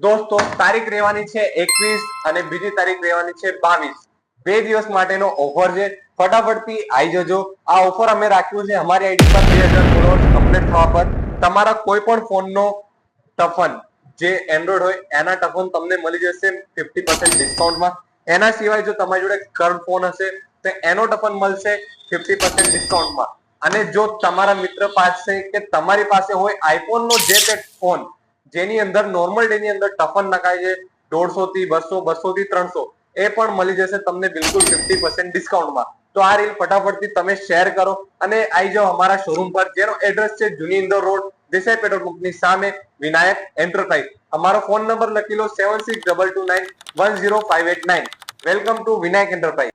દોસ્તો તારીખ રહેવાની છે 21 અને બીજી તારીખ રહેવાની છે 22. 2 દિવસ માટેનો ઓફર છે. ફટાફટથી આવી જજો. આ ઓફર અમે રાખ્યું છે અમારી આઈડી પર 2000 ફોલોઅર્સ કમ્પ્લીટ થવા પર. તમારા કોઈ પણ ફોનનો ટફન જે એન્ડ્રોઇડ હોય એના ટફન તમને મળી જશે 50% ડિસ્કાઉન્ટમાં. એના સિવાય જો તમારી જોડે કર્વ ફોન હશે તો એનો ટફન મળશે 50% ડિસ્કાઉન્ટમાં. અને જો તમારા મિત્ર પાસે કે તમારી પાસે હોય આઈફોન નો જે તે ફોન જેની અંદર નોર્મલ ડે ની અંદર ટફન નખાય છે 150 થી 200 200 થી 300 એ પણ મળી જશે તમને બિલકુલ 50% ડિસ્કાઉન્ટમાં. તો આ રીલ ફટાફટથી તમે શેર કરો અને આવી જાઓ અમારા શોરૂમ પર, જેનો એડ્રેસ છે જૂની ઇન્દોર રોડ, દેસાઈ પેટ્રોલ પંપની સામે, વિનાયક એન્ટરપ્રાઇઝ. અમારો ફોન નંબર લખી લો 762229105889. Welcome to Vinayak enterprise.